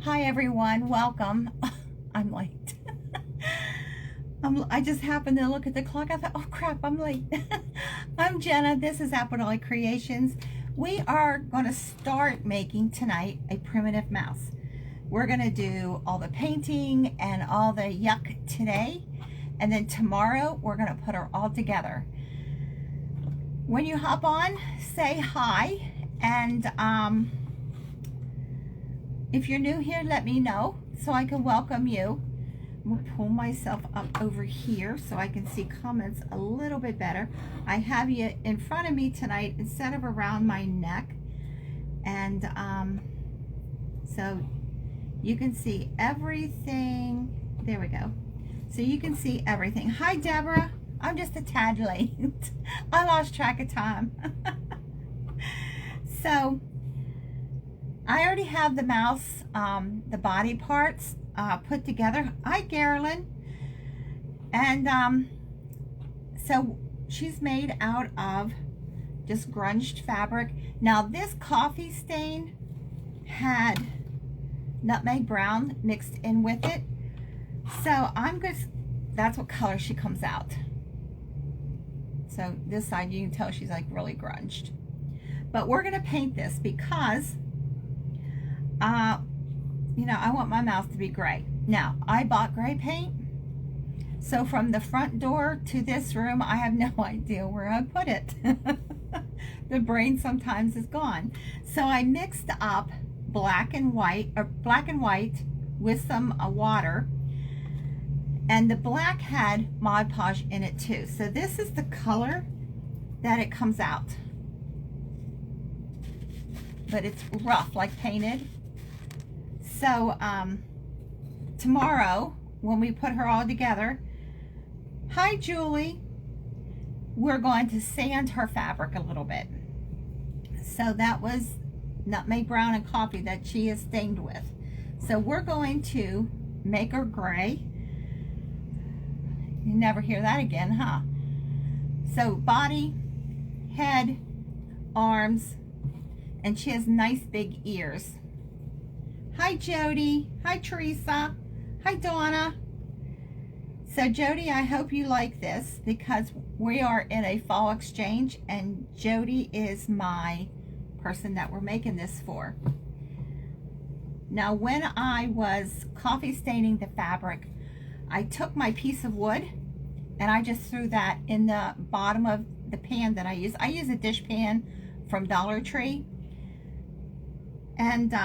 Hi everyone, welcome. I'm late. I just happened to look at the clock. I thought, oh crap, I'm late. I'm Jenna. This is Apple Creations. We are going to start making tonight a primitive mouse. We're going to do all the painting and all the yuck today. And then tomorrow we're going to put her all together. When you hop on, say hi. And if you're new here, let me know so I can welcome you. I'm going to pull myself up over here so I can see comments a little bit better. I have you in front of me tonight instead of around my neck. And so you can see everything. There we go. So you can see everything. Hi, Deborah. I'm just a tad late. I lost track of time. So I already have the mouse, the body parts put together. Hi, Carolyn. And so she's made out of just grunged fabric. Now this coffee stain had nutmeg brown mixed in with it. So that's what color she comes out. So this side you can tell she's like really grunged. But we're gonna paint this because you know, I want my mouse to be gray. Now, I bought gray paint. So from the front door to this room, I have no idea where I put it. The brain sometimes is gone. So I mixed up black and white with some water. And the black had Mod Podge in it too. So this is the color that it comes out. But it's rough, like painted. So tomorrow, when we put her all together, hi Julie, we're going to sand her fabric a little bit. So that was nutmeg brown and coffee that she is stained with. So we're going to make her gray. You never hear that again, huh? So body, head, arms, and she has nice big ears. Hi Jody, hi Teresa, hi Donna. So Jody, I hope you like this because we are in a fall exchange and Jody is my person that we're making this for. Now when I was coffee staining the fabric, I took my piece of wood and I just threw that in the bottom of the pan that I use. I use a dish pan from Dollar Tree. And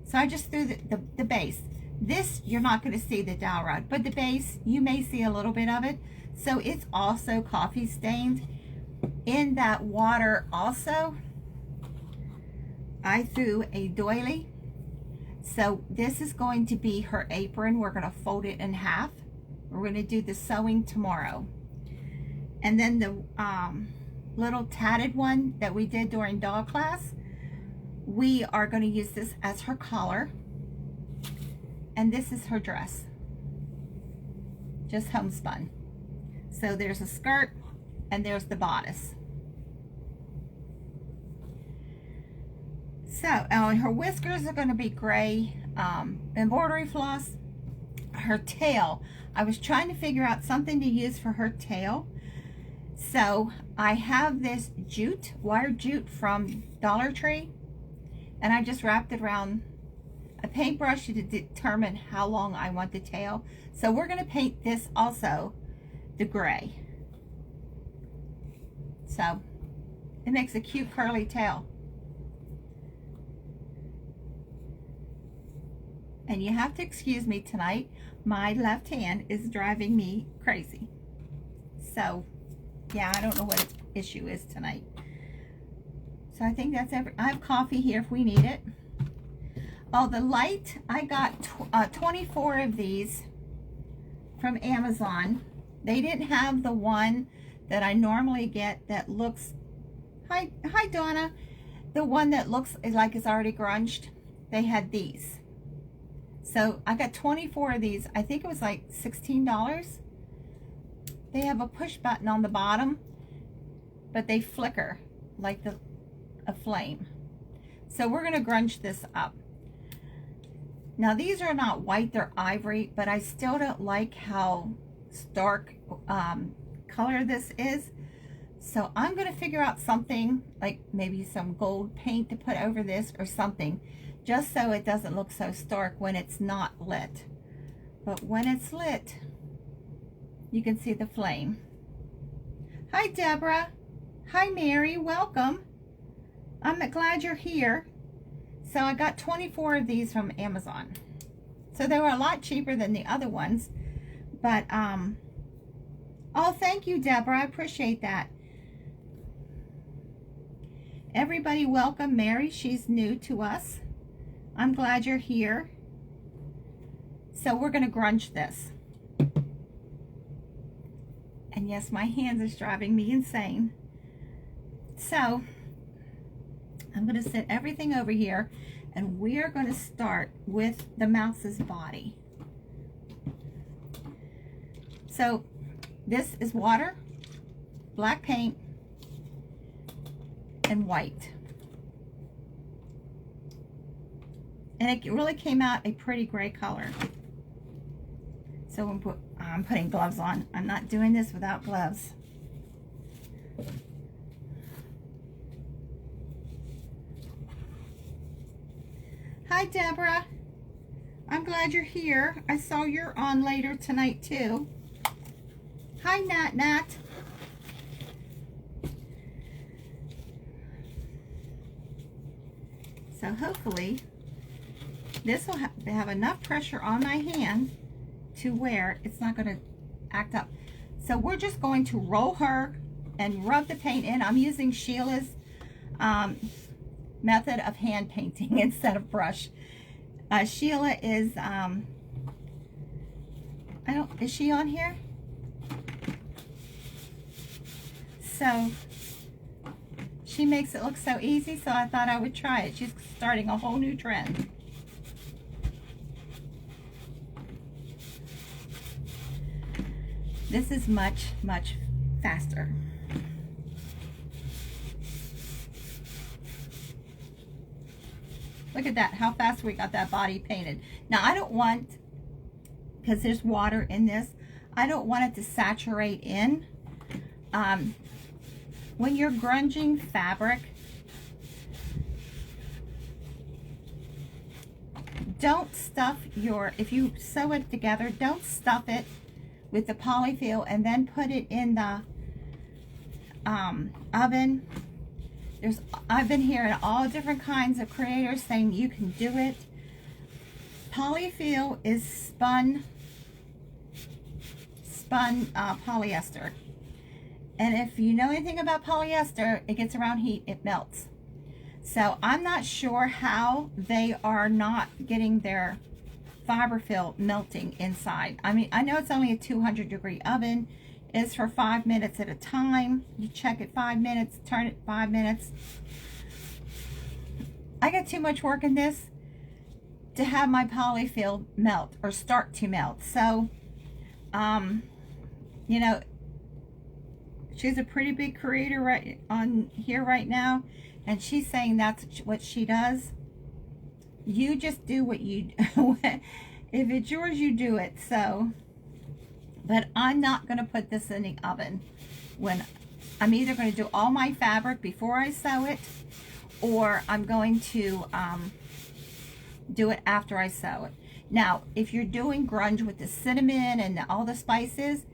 so I just threw the base. This, you're not going to see the dowel rod, but the base, you may see a little bit of it. So it's also coffee stained. In that water also, I threw a doily. So this is going to be her apron. We're going to fold it in half. We're going to do the sewing tomorrow. And then the little tatted one that we did during doll class, we are going to use this as her collar. And this is her dress. Just homespun. So there's a skirt and there's the bodice. So her whiskers are going to be gray embroidery floss. Her tail, I was trying to figure out something to use for her tail. So I have this jute, wire jute from Dollar Tree. And I just wrapped it around a paintbrush to determine how long I want the tail. So we're going to paint this also the gray. So it makes a cute curly tail. And you have to excuse me tonight. My left hand is driving me crazy. So yeah, I don't know what its issue is tonight. So I think that's I have coffee here if we need it. Oh, the light, I got 24 of these from Amazon. They didn't have the one that I normally get that looks, hi Donna, the one that looks like it's already grunged. They had these. So I got 24 of these. I think it was like $16. They have a push button on the bottom, but they flicker like a flame. So we're going to grunge this up. Now these are not white, they're ivory, but I still don't like how stark color this is. So I'm going to figure out something like maybe some gold paint to put over this or something, just so it doesn't look so stark when it's not lit. But when it's lit, you can see the flame. Hi Deborah. Hi Mary, welcome. I'm glad you're here. So I got 24 of these from Amazon. So they were a lot cheaper than the other ones. But, oh, thank you, Deborah. I appreciate that. Everybody welcome Mary. She's new to us. I'm glad you're here. So we're going to grunge this. And yes, my hands is driving me insane. So I'm going to set everything over here, and we are going to start with the mouse's body. So this is water, black paint, and white. And it really came out a pretty gray color. So I'm putting gloves on. I'm not doing this without gloves. Hi Deborah. I'm glad you're here. I saw you're on later tonight too. Hi Nat Nat. So hopefully this will have enough pressure on my hand to where it's not going to act up. So we're just going to roll her and rub the paint in. I'm using Sheila's method of hand painting instead of brush. Sheila is, is she on here? So she makes it look so easy, so I thought I would try it. She's starting a whole new trend. This is much, much faster. Look at that, how fast we got that body painted. Now I don't want, because there's water in this, I don't want it to saturate in. When you're grunging fabric, don't stuff if you sew it together, don't stuff it with the polyfill and then put it in the oven. I've been hearing all different kinds of creators saying you can do it. Polyfill is spun polyester. And if you know anything about polyester, it gets around heat, it melts. So I'm not sure how they are not getting their fiberfill melting inside. I mean, I know it's only a 200-degree oven. It's for 5 minutes at a time. You check it 5 minutes, turn it 5 minutes. I got too much work in this to have my polyfill melt or start to melt. So, you know, she's a pretty big creator right on here right now, and she's saying that's what she does. You just do what you do. If it's yours, you do it. So, but I'm not going to put this in the oven. When I'm either going to do all my fabric before I sew it, or I'm going to do it after I sew it. Now, if you're doing grunge with the cinnamon and all the spices,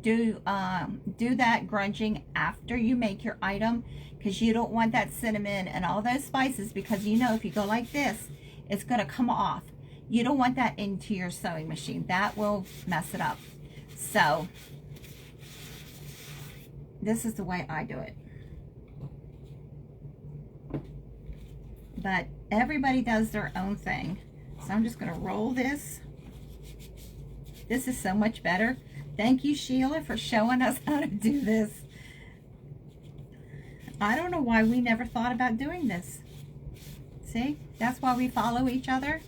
do that grunging after you make your item, because you don't want that cinnamon and all those spices, because you know if you go like this, it's going to come off. You don't want that into your sewing machine. That will mess it up. So this is the way I do it. But everybody does their own thing. So I'm just going to roll this. This is so much better. Thank you, Sheila, for showing us how to do this. I don't know why we never thought about doing this. See, that's why we follow each other,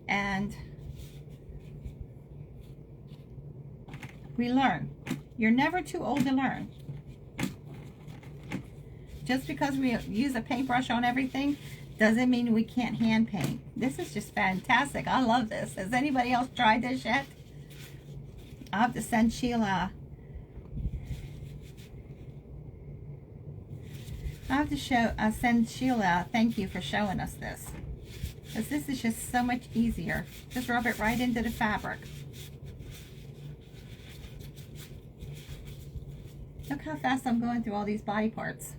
and we learn. You're never too old to learn. Just because we use a paintbrush on everything Doesn't mean we can't hand paint. This is just fantastic. I love this. Has anybody else tried this yet? I'll have to send Sheila. I have to send Sheila thank you for showing us this. Because this is just so much easier. Just rub it right into the fabric. Look how fast I'm going through all these body parts.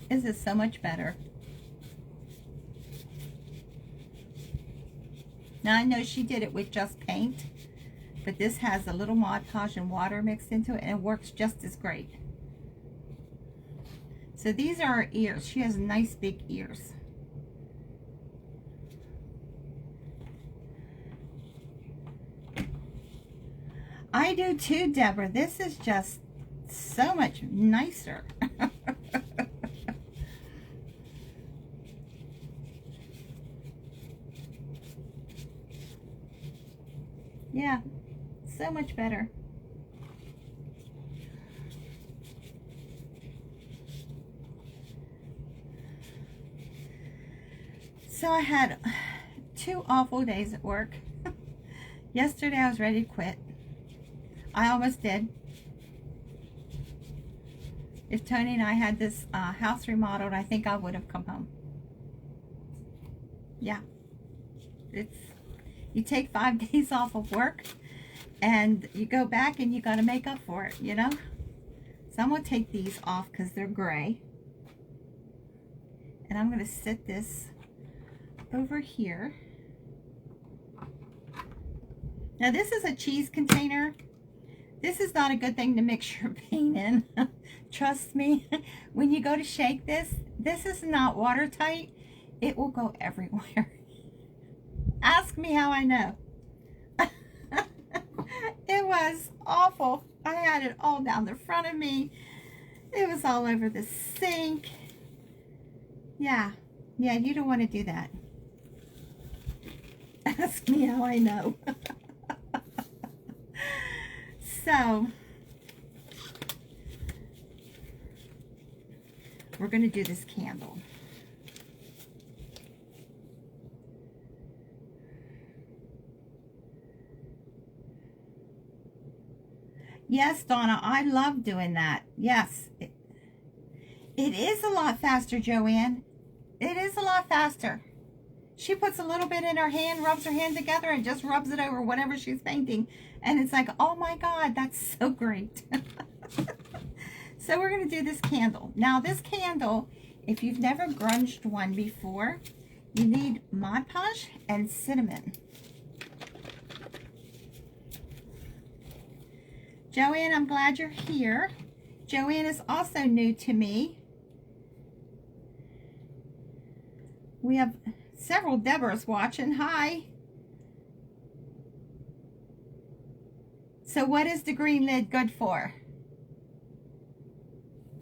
This is so much better. Now I know she did it with just paint, but this has a little Mod Podge and water mixed into it, and it works just as great. So these are her ears. She has nice big ears. I do too, Deborah. This is just so much nicer. Yeah, so much better. So I had 2 awful days at work. Yesterday I was ready to quit. I almost did. If Tony and I had this house remodeled, I think I would have come home. Yeah, you take 5 days off of work and you go back and you got to make up for it, you know? So I'm going to take these off because they're gray. And I'm going to sit this over here. Now this is a cheese container. This is not a good thing to mix your paint in. Trust me, when you go to shake this, this is not watertight. It will go everywhere. Ask me how I know. It was awful. I had it all down the front of me. It was all over the sink. Yeah, you don't want to do that. Ask me how I know. So, we're going to do this candle. Yes, Donna, I love doing that. Yes, it is a lot faster, Joanne. It is a lot faster. She puts a little bit in her hand, rubs her hand together, and just rubs it over whatever she's painting. And it's like, oh my God, that's so great. So we're going to do this candle. Now this candle, if you've never grunged one before, you need Mod Podge and cinnamon. Joanne, I'm glad you're here. Joanne is also new to me. We have several Deborahs watching. Hi. So what is the green lid good for?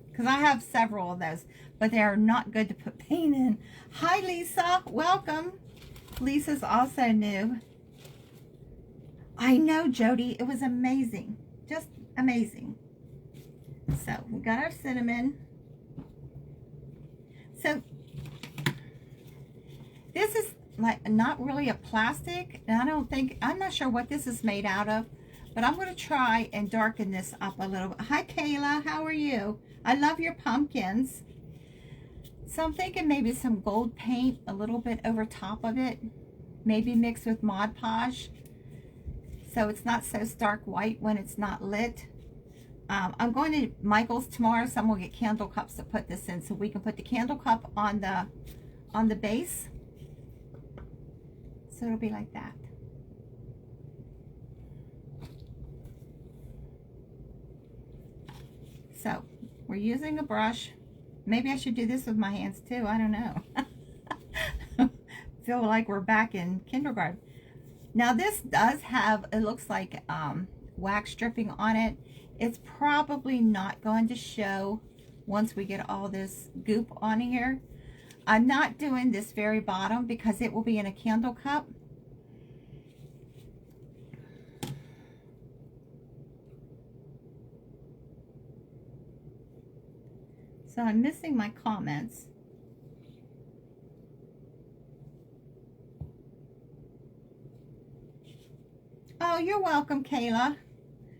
Because I have several of those, but they are not good to put paint in. Hi, Lisa. Welcome. Lisa's also new. I know, Jody. It was amazing. Just amazing. So we got our cinnamon. So this is like not really a plastic, and I'm not sure what this is made out of, but I'm going to try and darken this up a little bit. Hi Kayla, how are you? I love your pumpkins. So I'm thinking maybe some gold paint a little bit over top of it, maybe mixed with Mod Podge, so it's not so stark white when it's not lit. I'm going to Michael's tomorrow, so I'm going to get candle cups to put this in, so we can put the candle cup on the base. So it'll be like that. So we're using a brush. Maybe I should do this with my hands too. I don't know. Feel like we're back in kindergarten. Now this does have, it looks like wax dripping on it. It's probably not going to show once we get all this goop on here. I'm not doing this very bottom because it will be in a candle cup. So I'm missing my comments. Oh, you're welcome, Kayla.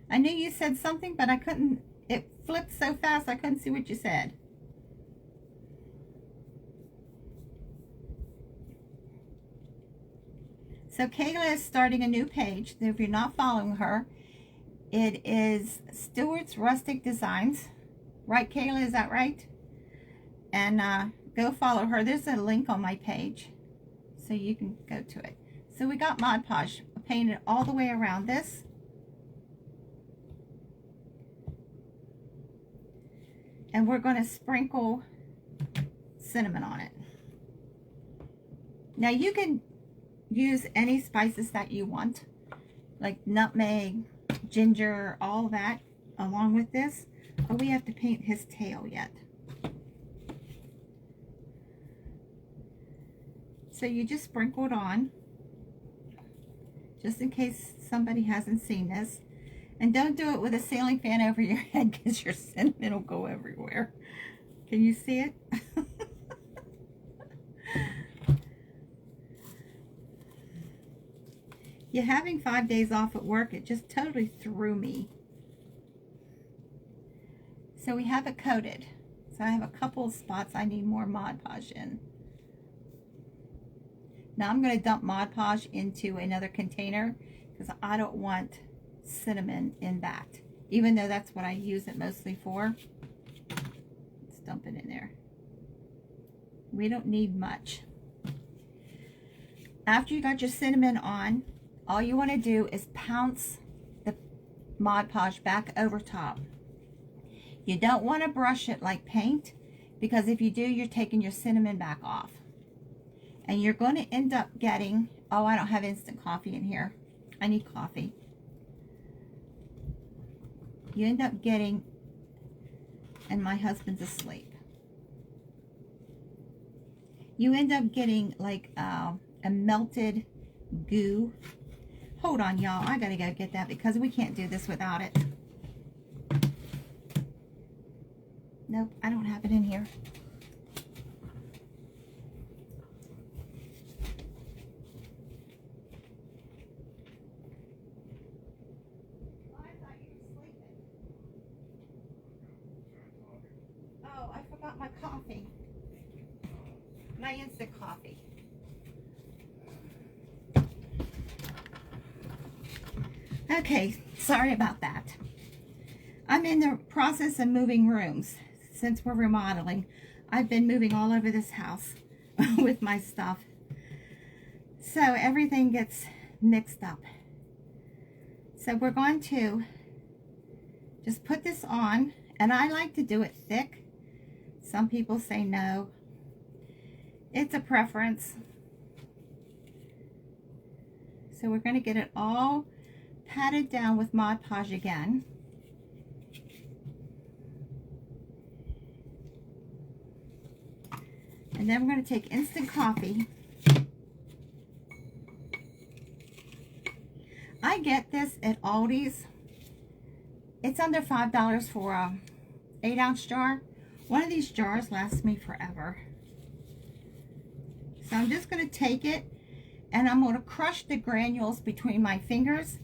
I knew you said something, but I couldn't, it flipped so fast I couldn't see what you said. So Kayla is starting a new page. If you're not following her, it is Stewart's Rustic Designs. Right, Kayla, is that right? And go follow her. There's a link on my page, so you can go to it. So we got Mod Podge painted all the way around this. And we're going to sprinkle cinnamon on it. Now you can use any spices that you want, like nutmeg, ginger, all that along with this. Oh, we have to paint his tail yet. So you just sprinkle it on, just in case somebody hasn't seen this. And don't do it with a ceiling fan over your head because your cinnamon will go everywhere. Can you see it? Yeah, having 5 days off at work, it just totally threw me. So we have it coated. So I have a couple of spots I need more Mod Podge in. Now I'm going to dump Mod Podge into another container because I don't want cinnamon in that, even though that's what I use it mostly for. Let's dump it in there. We don't need much. After you got your cinnamon on, all you want to do is pounce the Mod Podge back over top. You don't want to brush it like paint, because if you do, you're taking your cinnamon back off. And you're going to end up getting, oh, I don't have instant coffee in here. I need coffee. You end up getting, and my husband's asleep. You end up getting like a melted goo. Hold on, y'all. I gotta go get that because we can't do this without it. Nope, I don't have it in here. Oh, I forgot my coffee. My instant coffee. Okay, sorry about that. I'm in the process of moving rooms. Since we're remodeling, I've been moving all over this house with my stuff. So everything gets mixed up. So we're going to just put this on, and I like to do it thick. Some people say no. It's a preference. So we're going to get it all patted down with Mod Podge again. And then we're going to take instant coffee. I get this at Aldi's. It's under $5 for a 8-ounce jar. One of these jars lasts me forever. So I'm just going to take it and I'm going to crush the granules between my fingers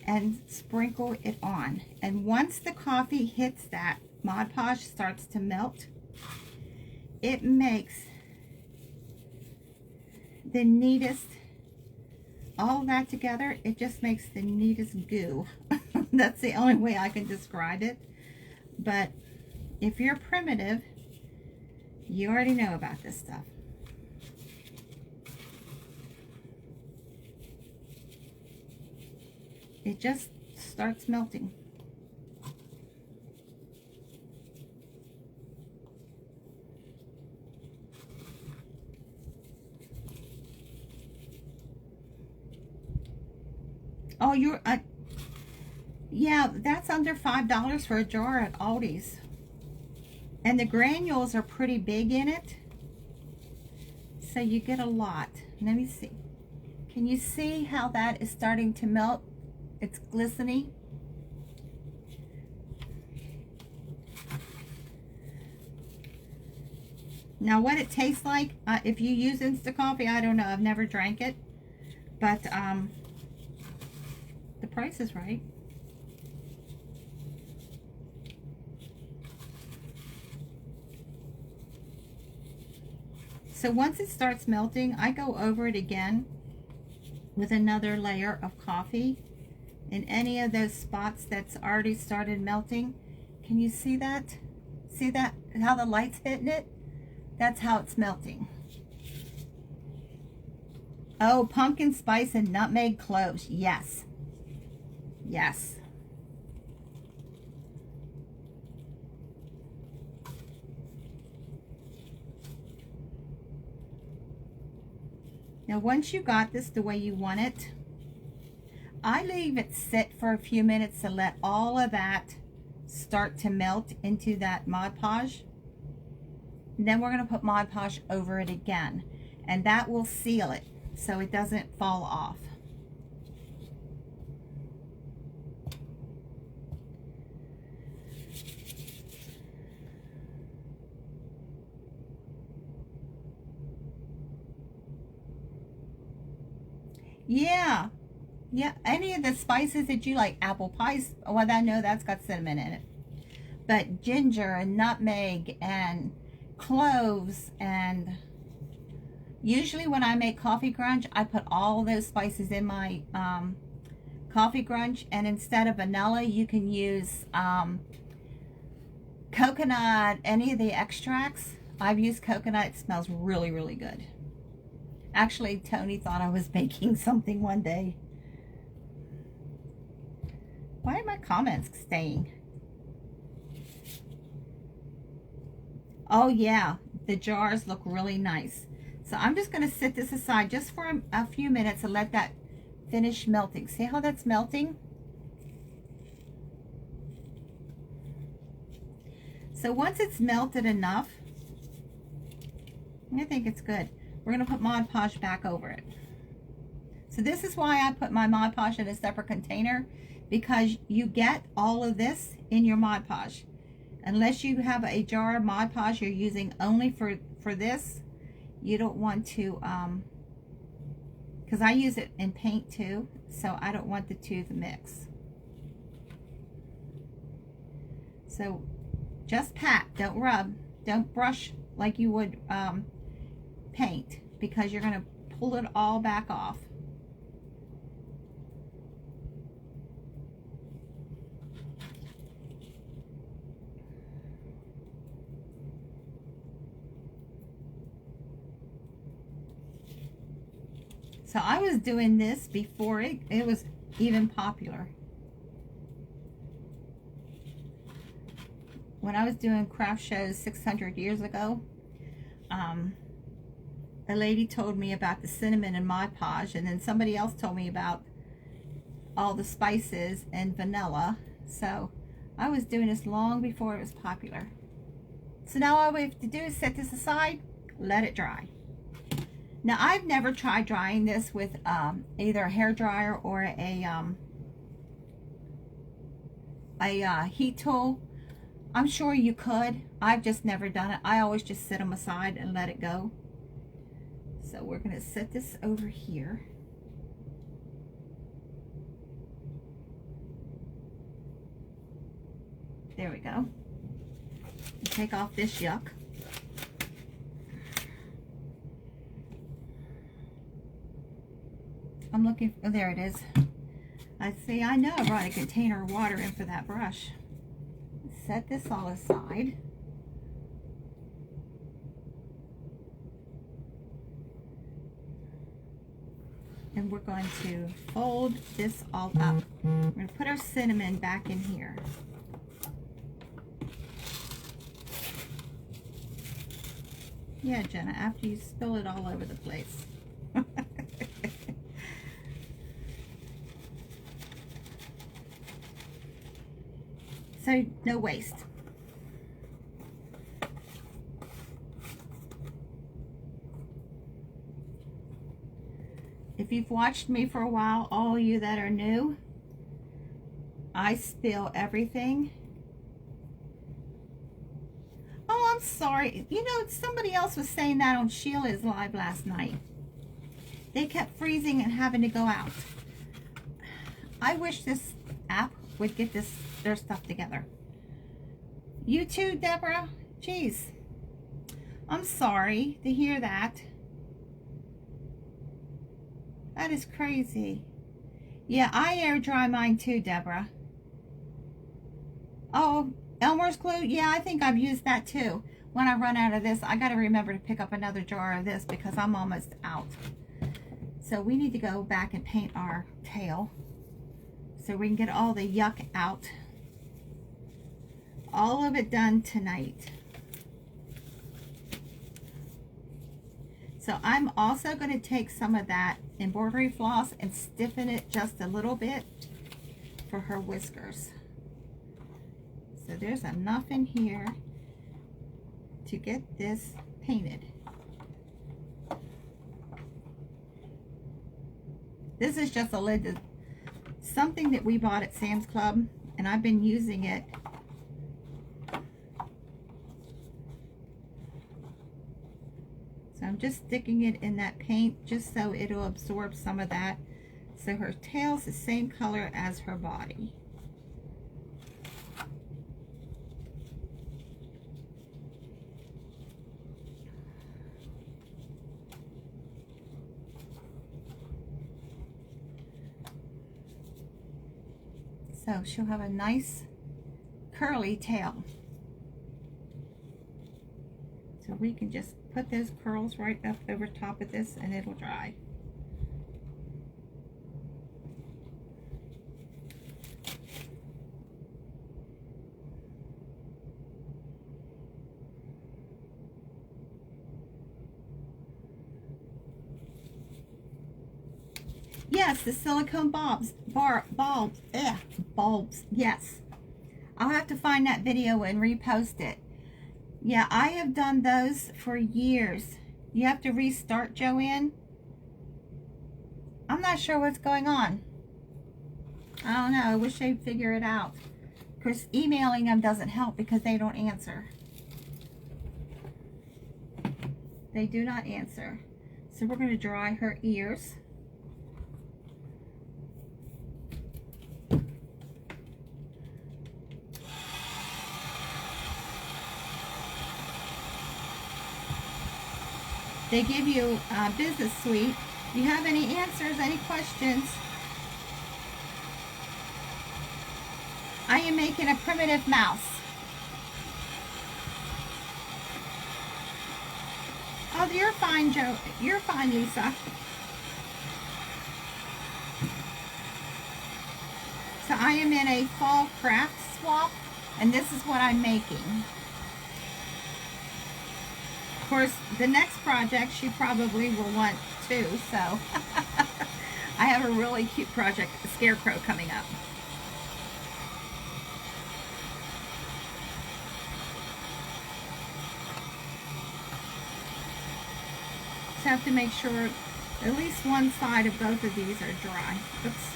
and sprinkle it on. And once the coffee hits that, Mod Podge starts to melt. It makes the neatest, all that together, it just makes the neatest goo. That's the only way I can describe it. But if you're primitive, you already know about this stuff. It just starts melting. Oh, you're, yeah, that's under $5 for a jar at Aldi's. And the granules are pretty big in it, so you get a lot. Let me see. Can you see how that is starting to melt? It's glistening. Now what it tastes like, if you use instant coffee, I don't know, I've never drank it, but the price is right. So once it starts melting, I go over it again with another layer of coffee in any of those spots that's already started melting. Can you see that? See that, how the light's hitting it? That's how it's melting. Oh, pumpkin spice and nutmeg cloves. Yes. Yes. Now, once you got this the way you want it, I leave it sit for a few minutes to let all of that start to melt into that Mod Podge. And then we're going to put Mod Podge over it again, and that will seal it so it doesn't fall off. Yeah, any of the spices that you like, apple pie, well, I know that's got cinnamon in it, but ginger and nutmeg and cloves, and usually when I make coffee crunch, I put all those spices in my coffee crunch, and instead of vanilla, you can use coconut, any of the extracts. I've used coconut. It smells really, really good. Actually, Tony thought I was making something one day. Why are my comments staying? Oh yeah, the jars look really nice. So I'm just going to set this aside just for a few minutes and let that finish melting. See how that's melting? So once it's melted enough, I think it's good. We're going to put Mod Podge back over it. So this is why I put my Mod Podge in a separate container, because you get all of this in your Mod Podge. Unless you have a jar of Mod Podge you're using only for this, you don't want to, because I use it in paint too, so I don't want the two to mix. So just pat, don't rub, don't brush like you would paint, because you're going to pull it all back off. So I was doing this before it was even popular. When I was doing craft shows 600 years ago, a lady told me about the cinnamon and Mod Podge, and then somebody else told me about all the spices and vanilla. So I was doing this long before it was popular. So now all we have to do is set this aside, let it dry. Now I've never tried drying this with either a hair dryer or a heat tool. I'm sure you could. I've just never done it. I always just set them aside and let it go. So we're going to set this over here. There we go. Take off this yuck. I'm looking, oh, there it is. I see, I know I brought a container of water in for that brush. Set this all aside. And we're going to fold this all up. We're going to put our cinnamon back in here. Yeah, Jenna, after you spill it all over the place. So, no waste. If you've watched me for a while, all of you that are new, I spill everything. Oh, I'm sorry. You know, somebody else was saying that on Sheila's live last night. They kept freezing and having to go out. I wish this app would get their stuff together. You too, Deborah? Jeez. I'm sorry to hear that. That is crazy. Yeah, I air dry mine too, Deborah. Oh, Elmer's glue? Yeah, I think I've used that too. When I run out of this, I got to remember to pick up another jar of this because I'm almost out. So we need to go back and paint our tail so we can get all the yuck out. All of it done tonight. So I'm also going to take some of that embroidery floss and stiffen it just a little bit for her whiskers. So there's enough in here to get this painted. This is just a lid to something that we bought at Sam's Club, and I've been using it. So I'm just sticking it in that paint just so it'll absorb some of that. So her tail's the same color as her body. So she'll have a nice curly tail. So we can just put those curls right up over top of this and it'll dry. Yes, the silicone bulbs, bulbs, yes. I'll have to find that video and repost it. Yeah, I have done those for years. You have to restart, Joanne. I'm not sure what's going on. I don't know. I wish they'd figure it out. Of course, emailing them doesn't help because they don't answer. They do not answer. So we're going to dry her ears. They give you a business suite. If you have any answers, any questions, I am making a primitive mouse. Oh, you're fine, Joe. You're fine, Lisa. So I am in a fall craft swap, and this is what I'm making. Of course, the next project she probably will want too, so I have a really cute project, a scarecrow, coming up. Just have to make sure at least one side of both of these are dry. Oops.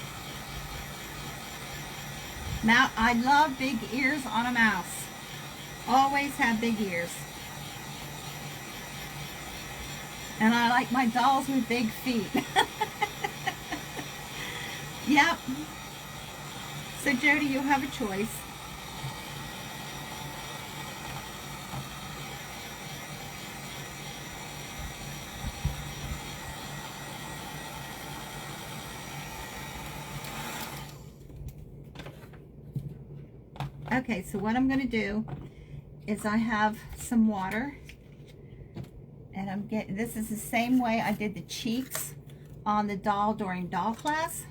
Now, I love big ears on a mouse. Always have big ears. And I like my dolls with big feet. Yep. So Jody, you have a choice. Okay, so what I'm going to do is I have some water. And I'm getting, this is the same way I did the cheeks on the doll during doll class.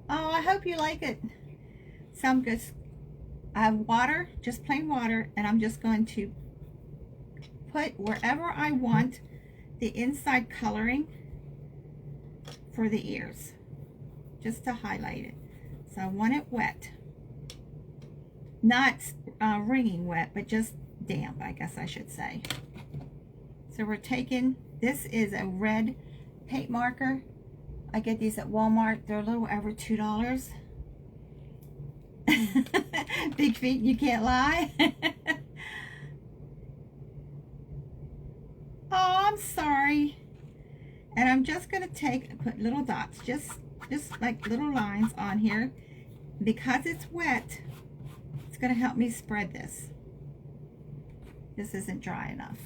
Oh, I hope you like it. So I'm just, I have water, just plain water, and I'm just going to put wherever I want the inside coloring for the ears, just to highlight it. So I want it wet. Not wringing wet, but just damp, I guess I should say. So we're taking, this is a red paint marker. I get these at Walmart. They're a little over $2. Big feet, you can't lie. Oh, I'm sorry. And I'm just going to put little dots, just like little lines on here. Because it's wet, it's going to help me spread this. This isn't dry enough.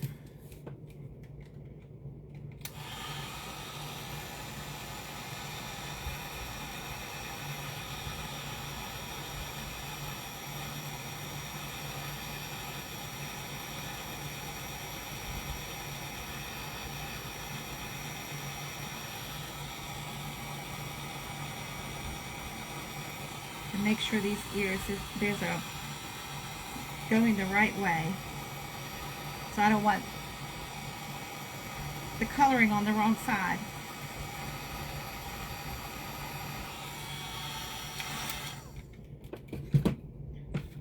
Make sure these ears, there's a going the right way. So I don't want the coloring on the wrong side.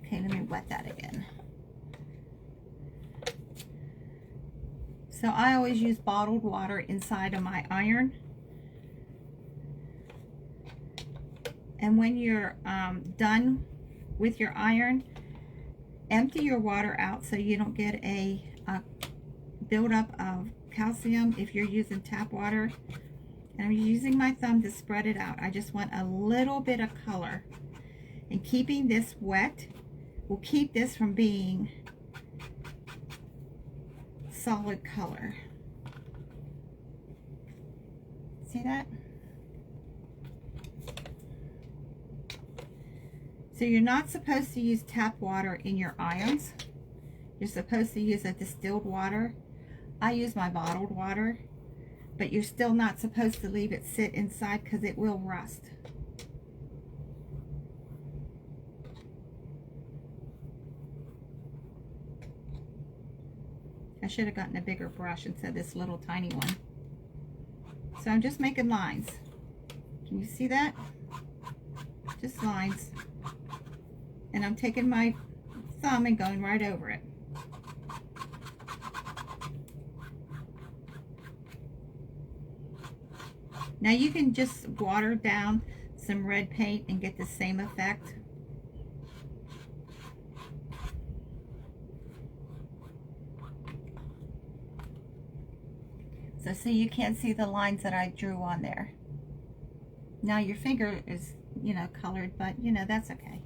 Okay, let me wet that again. So I always use bottled water inside of my iron. And when you're done with your iron, empty your water out so you don't get a buildup of calcium if you're using tap water. And I'm using my thumb to spread it out. I just want a little bit of color. And keeping this wet will keep this from being solid color. See that? So you're not supposed to use tap water in your irons. You're supposed to use a distilled water. I use my bottled water, but you're still not supposed to leave it sit inside because it will rust. I should have gotten a bigger brush instead of this little tiny one. So I'm just making lines. Can you see that? Just lines. And I'm taking my thumb and going right over it. Now you can just water down some red paint and get the same effect. So see, you can't see the lines that I drew on there. Now your finger is, you know, colored, but you know, that's okay.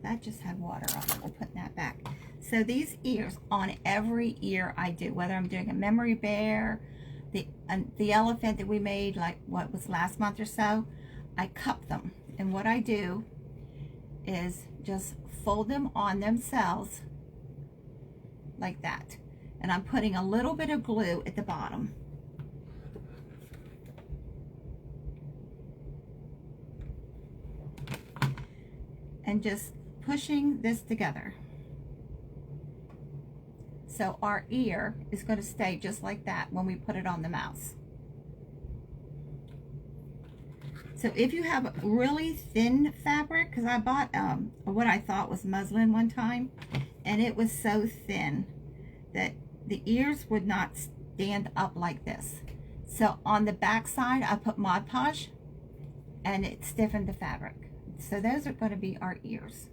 That just had water on it. We'll put that back. So these ears, on every ear I do, whether I'm doing a memory bear, the elephant that we made, like what was last month or so, I cup them. And what I do is just fold them on themselves like that. And I'm putting a little bit of glue at the bottom. And just pushing this together. So our ear is going to stay just like that when we put it on the mouse. So if you have really thin fabric, because I bought what I thought was muslin one time, and it was so thin that the ears would not stand up like this. So on the back side, I put Mod Podge, and it stiffened the fabric. So those are going to be our ears.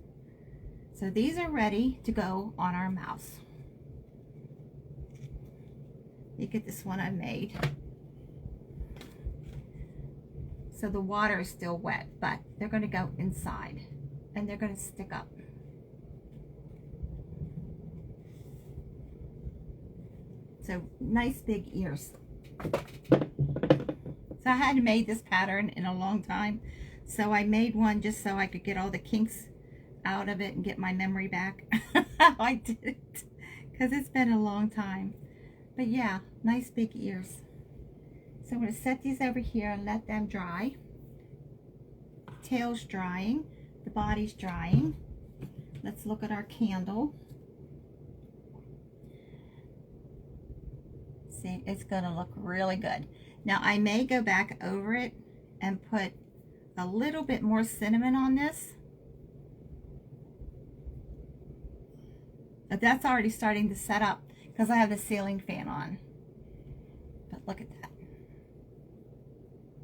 So these are ready to go on our mouse. Look at this one I made. So the water is still wet, but they're going to go inside and they're going to stick up. So nice big ears. So I hadn't made this pattern in a long time. So I made one just so I could get all the kinks out of it and get my memory back. I did it because it's been a long time. But yeah, nice big ears. So I'm going to set these over here and let them dry. Tail's drying. The body's drying. Let's look at our candle. See, it's going to look really good. Now, I may go back over it and put a little bit more cinnamon on this. But that's already starting to set up because I have the ceiling fan on. But look at that.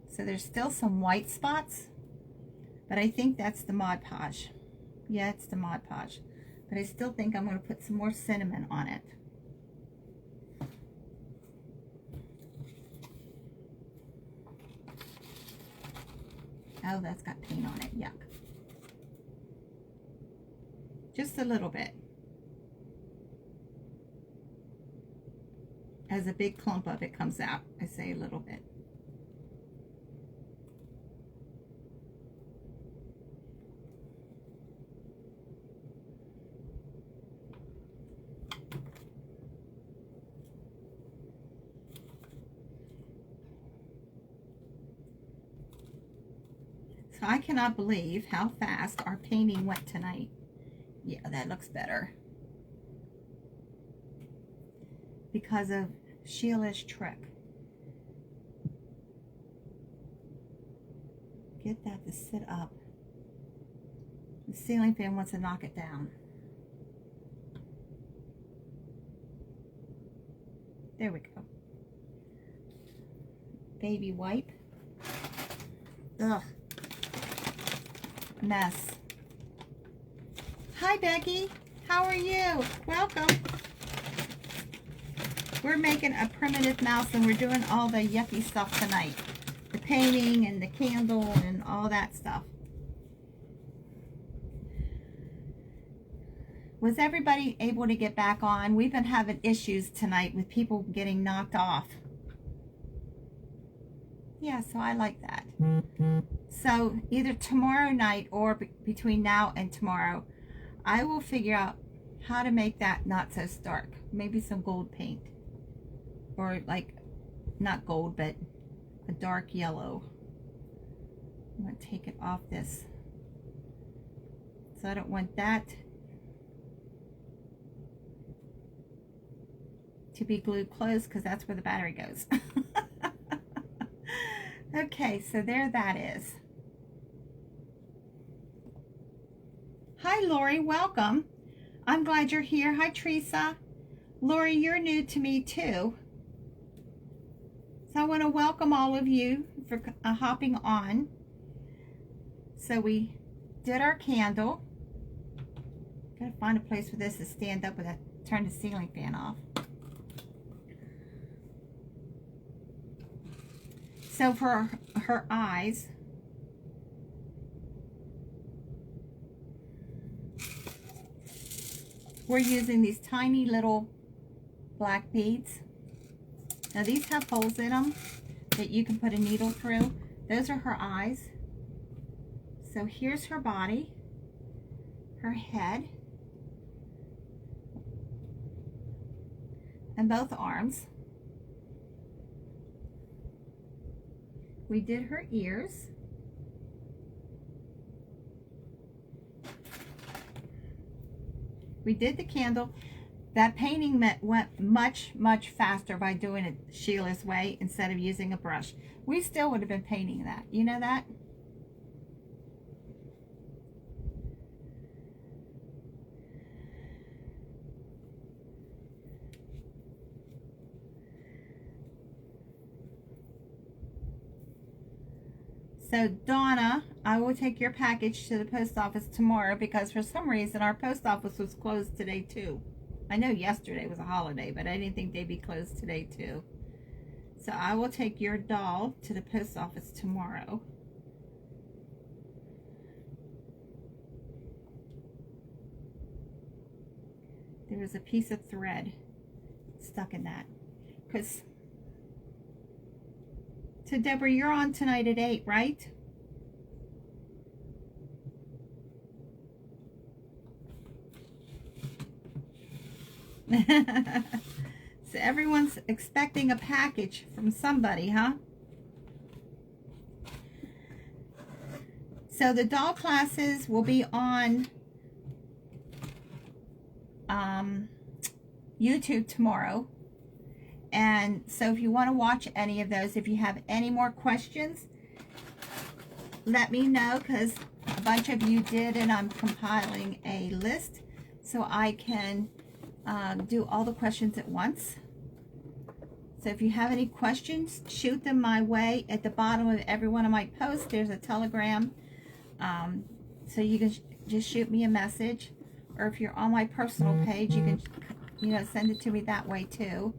So there's still some white spots, but I think that's the Mod Podge. Yeah, it's the Mod Podge. But I still think I'm going to put some more cinnamon on it. Oh, that's got paint on it. Yuck. Just a little bit. As a big clump of it comes out, I say a little bit. So I cannot believe how fast our painting went tonight. Yeah, that looks better. Because of Sheila's trick. Get that to sit up. The ceiling fan wants to knock it down. There we go. Baby wipe. Ugh. Mess. Hi, Becky. How are you? Welcome. We're making a primitive mouse and we're doing all the yucky stuff tonight. The painting and the candle and all that stuff. Was everybody able to get back on? We've been having issues tonight with people getting knocked off. Yeah, so I like that. So either tomorrow night or between now and tomorrow, I will figure out how to make that not so stark. Maybe some gold paint. Or like, not gold, but a dark yellow. I'm going to take it off this. So I don't want that to be glued closed because that's where the battery goes. Okay, so there that is. Hi, Lori. Welcome. I'm glad you're here. Hi, Teresa. Lori, you're new to me too. So I want to welcome all of you for hopping on. So we did our candle. Gotta find a place for this to stand up with a turn the ceiling fan off. So for her eyes, we're using these tiny little black beads. Now these have holes in them that you can put a needle through. Those are her eyes. So here's her body, her head, and both arms. We did her ears. We did the candle. That painting went much, much faster by doing it Sheila's way instead of using a brush. We still would have been painting that. You know that? So Donna, I will take your package to the post office tomorrow because for some reason our post office was closed today too. I know yesterday was a holiday, but I didn't think they'd be closed today too. So I will take your doll to the post office tomorrow. There was a piece of thread stuck in that. So Deborah, you're on tonight at 8, right? So everyone's expecting a package from somebody, huh? So the doll classes will be on YouTube tomorrow. And so if you want to watch any of those, if you have any more questions, let me know, because a bunch of you did, and I'm compiling a list so I can do all the questions at once. So if you have any questions, shoot them my way. At the bottom of every one of my posts, there's a Telegram. So you can just shoot me a message. Or if you're on my personal page, you can, send it to me that way too.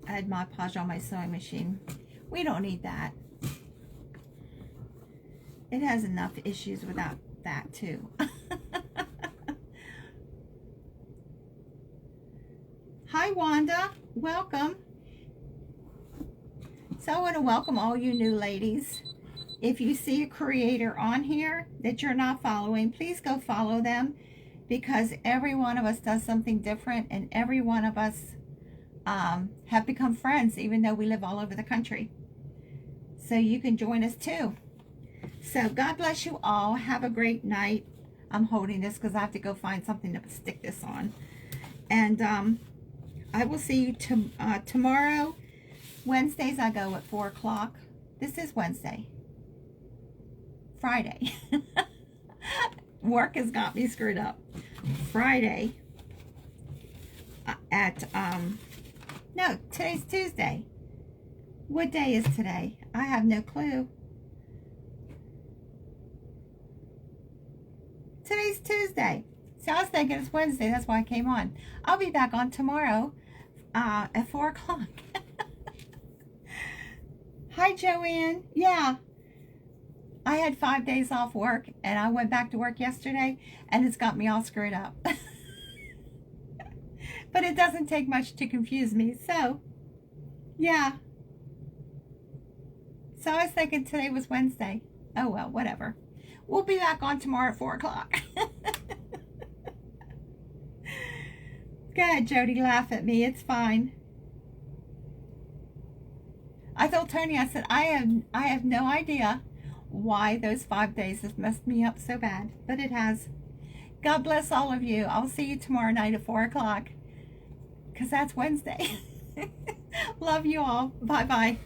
I had Mod Podge on my sewing machine. We don't need that. It has enough issues without that too. Hi Wanda, welcome. So I want to welcome all you new ladies. If you see a creator on here that you're not following, please go follow them, because every one of us does something different, and every one of us have become friends, even though we live all over the country. So you can join us too. So God bless you all. Have a great night. I'm holding this because I have to go find something to stick this on. And I will see you tomorrow. Wednesdays I go at 4 o'clock. This is Wednesday. Friday. Work has got me screwed up. Friday at, no, today's Tuesday. What day is today? I have no clue. Today's Tuesday. So I was thinking it's Wednesday. That's why I came on. I'll be back on tomorrow at 4 o'clock. Hi, Joanne. Yeah. I had 5 days off work, and I went back to work yesterday, and it's got me all screwed up. But it doesn't take much to confuse me. So, yeah. So I was thinking today was Wednesday. Oh, well, whatever. We'll be back on tomorrow at 4 o'clock. Go ahead, Jody, laugh at me. It's fine. I told Tony, I said, I have no idea why those 5 days have messed me up so bad, but it has. God bless all of you. I'll see you tomorrow night at 4 o'clock, because that's Wednesday. Love you all. Bye-bye.